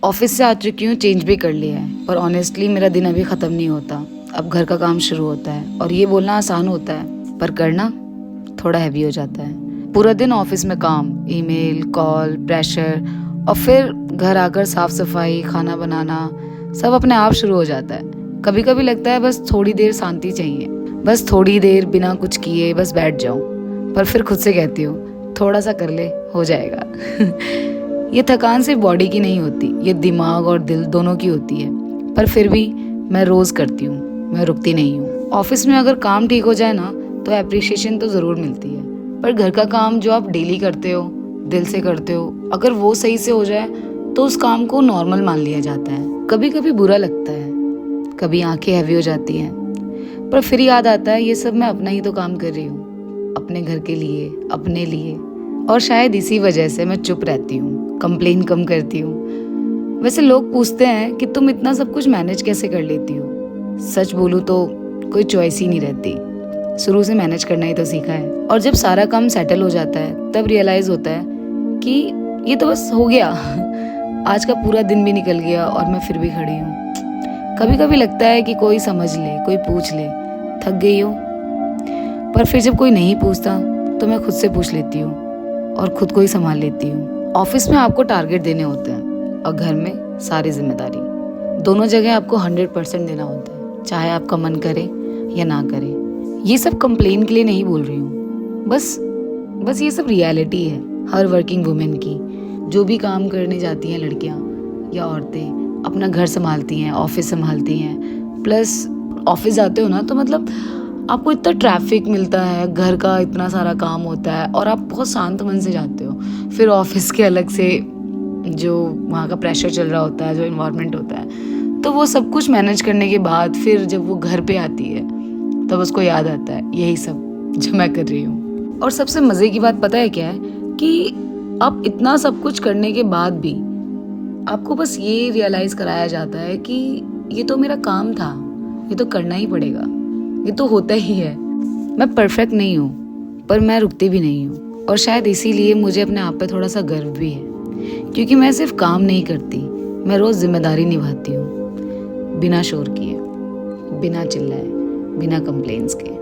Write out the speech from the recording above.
Office से आ चुकी हूँ, चेंज भी कर लिया है, पर ऑनेस्टली मेरा दिन अभी ख़त्म नहीं होता। अब घर का काम शुरू होता है और ये बोलना आसान होता है पर करना थोड़ा हैवी हो जाता है। पूरा दिन ऑफिस में काम, ईमेल, कॉल, प्रेशर और फिर घर आकर साफ सफाई, खाना बनाना सब अपने आप शुरू हो जाता है। कभी कभी लगता है बस थोड़ी देर शांति चाहिए, बस थोड़ी देर बिना कुछ किए बस बैठ जाऊं, पर फिर खुद से कहती हूँ थोड़ा सा कर ले, हो जाएगा। ये थकान सिर्फ बॉडी की नहीं होती, ये दिमाग और दिल दोनों की होती है। पर फिर भी मैं रोज़ करती हूँ, मैं रुकती नहीं हूँ। ऑफिस में अगर काम ठीक हो जाए ना तो एप्रिशिएशन तो ज़रूर मिलती है, पर घर का काम जो आप डेली करते हो, दिल से करते हो, अगर वो सही से हो जाए तो उस काम को नॉर्मल मान लिया जाता है। कभी कभी बुरा लगता है, कभी आंखें हैवी हो जाती हैं, पर फिर याद आता है ये सब मैं अपना ही तो काम कर रही हूँ, अपने घर के लिए, अपने लिए। और शायद इसी वजह से मैं चुप रहती हूँ, कंप्लेन कम करती हूँ। वैसे लोग पूछते हैं कि तुम इतना सब कुछ मैनेज कैसे कर लेती हो। सच बोलूँ तो कोई चॉइस ही नहीं रहती, शुरू से मैनेज करना ही तो सीखा है। और जब सारा काम सेटल हो जाता है तब रियलाइज होता है कि ये तो बस हो गया। आज का पूरा दिन भी निकल गया और मैं फिर भी खड़ी हूँ। कभी कभी लगता है कि कोई समझ ले, कोई पूछ ले थक गई हो, पर फिर जब कोई नहीं पूछता तो मैं खुद से पूछ लेती हूँ और खुद को ही संभाल लेती हूँ। ऑफिस में आपको टारगेट देने होते हैं और घर में सारी जिम्मेदारी। दोनों जगह आपको 100% देना होता है, चाहे आपका मन करे या ना करे। ये सब कंप्लेन के लिए नहीं बोल रही हूँ, बस ये सब रियलिटी है हर वर्किंग वुमेन की। जो भी काम करने जाती हैं लड़कियाँ या औरतें, अपना घर संभालती हैं, ऑफिस संभालती हैं, प्लस ऑफिस जाते हो ना तो मतलब आपको इतना ट्रैफिक मिलता है, घर का इतना सारा काम होता है और आप बहुत शांत मन से जाते हो। फिर ऑफिस के अलग से जो वहाँ का प्रेशर चल रहा होता है, जो इन्वायरमेंट होता है, तो वो सब कुछ मैनेज करने के बाद फिर जब वो घर पे आती है तब उसको याद आता है यही सब जो मैं कर रही हूँ। और सबसे मज़े की बात पता है क्या है कि आप इतना सब कुछ करने के बाद भी आपको बस ये रियलाइज़ कराया जाता है कि ये तो मेरा काम था, ये तो करना ही पड़ेगा, ये तो होता ही है। मैं परफेक्ट नहीं हूँ पर मैं रुकती भी नहीं हूँ, और शायद इसीलिए मुझे अपने आप पे थोड़ा सा गर्व भी है, क्योंकि मैं सिर्फ काम नहीं करती, मैं रोज़ जिम्मेदारी निभाती हूँ, बिना शोर किए, बिना चिल्लाए, बिना कंप्लेंट्स के।